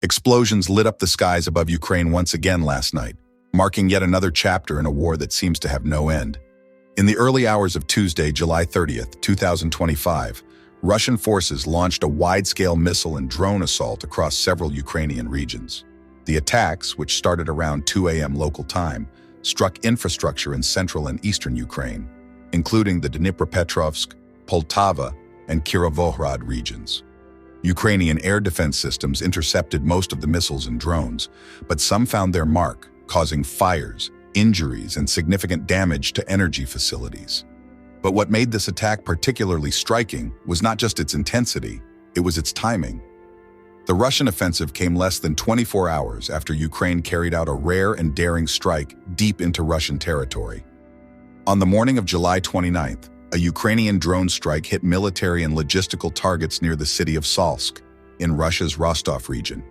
Explosions lit up the skies above Ukraine once again last night, marking yet another chapter in a war that seems to have no end. In the early hours of Tuesday, July 30th, 2025, Russian forces launched a wide-scale missile and drone assault across several Ukrainian regions. The attacks, which started around 2 a.m. local time, struck infrastructure in central and eastern Ukraine, including the Dnipropetrovsk, Poltava, and Kiev regions. Ukrainian air defense systems intercepted most of the missiles and drones, but some found their mark, causing fires, injuries, and significant damage to energy facilities. But what made this attack particularly striking was not just its intensity, it was its timing. The Russian offensive came less than 24 hours after Ukraine carried out a rare and daring strike deep into Russian territory. On the morning of July 29th, a Ukrainian drone strike hit military and logistical targets near the city of Salsk, in Russia's Rostov region.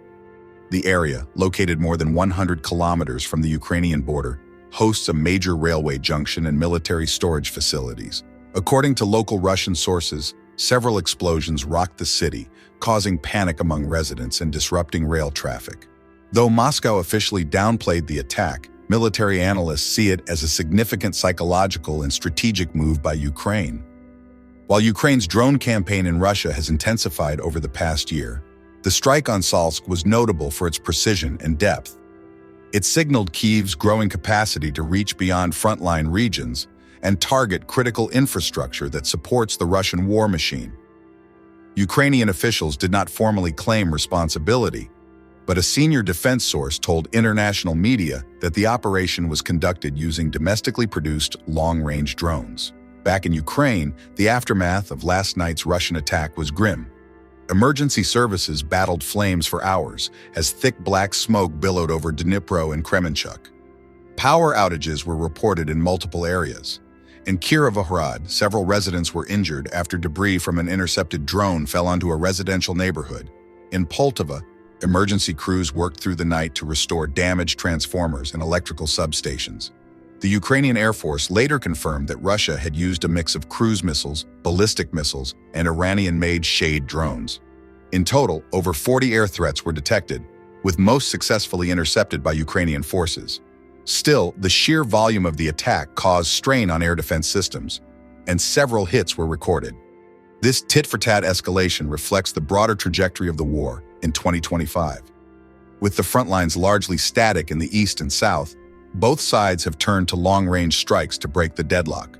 The area, located more than 100 kilometers from the Ukrainian border, hosts a major railway junction and military storage facilities. According to local Russian sources, several explosions rocked the city, causing panic among residents and disrupting rail traffic. Though Moscow officially downplayed the attack, military analysts see it as a significant psychological and strategic move by Ukraine. While Ukraine's drone campaign in Russia has intensified over the past year, the strike on Salsk was notable for its precision and depth. It signaled Kyiv's growing capacity to reach beyond frontline regions and target critical infrastructure that supports the Russian war machine. Ukrainian officials did not formally claim responsibility, but a senior defense source told international media that the operation was conducted using domestically produced long-range drones. Back in Ukraine, the aftermath of last night's Russian attack was grim. Emergency services battled flames for hours as thick black smoke billowed over Dnipro and Kremenchuk. Power outages were reported in multiple areas. In Kyiv, several residents were injured after debris from an intercepted drone fell onto a residential neighborhood. In Poltava, emergency crews worked through the night to restore damaged transformers and electrical substations. The Ukrainian Air Force later confirmed that Russia had used a mix of cruise missiles, ballistic missiles, and Iranian-made Shade drones. In total, over 40 air threats were detected, with most successfully intercepted by Ukrainian forces. Still, the sheer volume of the attack caused strain on air defense systems, and several hits were recorded. This tit-for-tat escalation reflects the broader trajectory of the war in 2025. With the front lines largely static in the east and south, both sides have turned to long-range strikes to break the deadlock.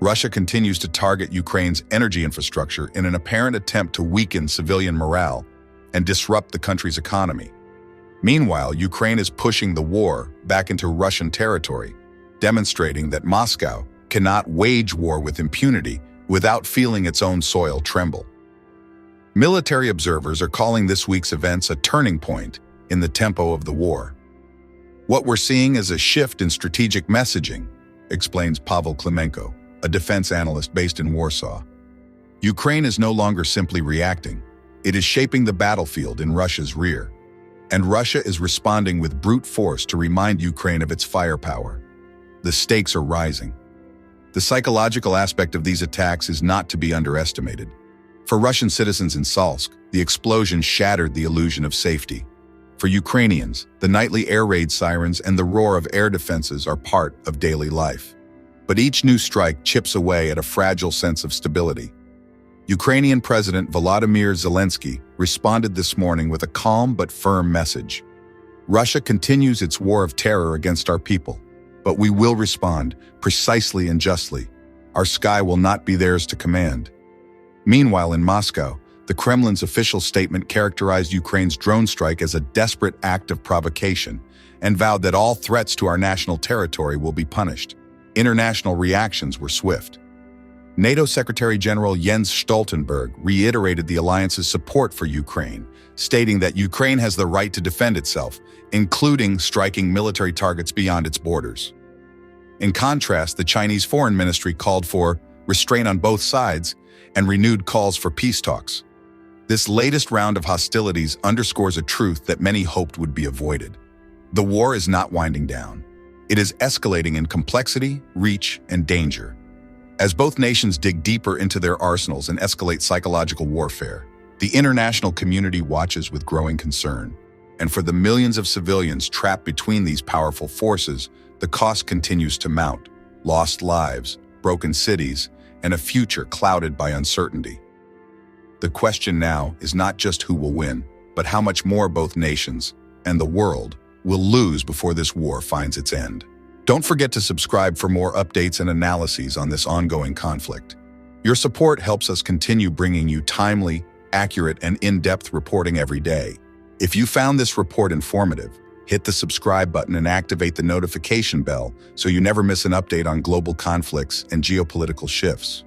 Russia continues to target Ukraine's energy infrastructure in an apparent attempt to weaken civilian morale and disrupt the country's economy. Meanwhile, Ukraine is pushing the war back into Russian territory, demonstrating that Moscow cannot wage war with impunity without feeling its own soil tremble. Military observers are calling this week's events a turning point in the tempo of the war. What we're seeing is a shift in strategic messaging, explains Pavel Klimenko, a defense analyst based in Warsaw. Ukraine is no longer simply reacting. It is shaping the battlefield in Russia's rear. And Russia is responding with brute force to remind Ukraine of its firepower. The stakes are rising. The psychological aspect of these attacks is not to be underestimated. For Russian citizens in Salsk, the explosion shattered the illusion of safety. For Ukrainians, the nightly air raid sirens and the roar of air defenses are part of daily life. But each new strike chips away at a fragile sense of stability. Ukrainian President Volodymyr Zelensky responded this morning with a calm but firm message. Russia continues its war of terror against our people, but we will respond precisely and justly. Our sky will not be theirs to command. Meanwhile, in Moscow, the Kremlin's official statement characterized Ukraine's drone strike as a desperate act of provocation and vowed that all threats to our national territory will be punished. International reactions were swift. NATO Secretary General Jens Stoltenberg reiterated the alliance's support for Ukraine, stating that Ukraine has the right to defend itself, including striking military targets beyond its borders. In contrast, the Chinese Foreign Ministry called for restraint on both sides and renewed calls for peace talks. This latest round of hostilities underscores a truth that many hoped would be avoided. The war is not winding down. It is escalating in complexity, reach, and danger. As both nations dig deeper into their arsenals and escalate psychological warfare, the international community watches with growing concern. And for the millions of civilians trapped between these powerful forces, the cost continues to mount: lost lives, broken cities, and a future clouded by uncertainty. The question now is not just who will win, but how much more both nations and the world will lose before this war finds its end. Don't forget to subscribe for more updates and analyses on this ongoing conflict. Your support helps us continue bringing you timely, accurate, and in-depth reporting every day. If you found this report informative, hit the subscribe button and activate the notification bell so you never miss an update on global conflicts and geopolitical shifts.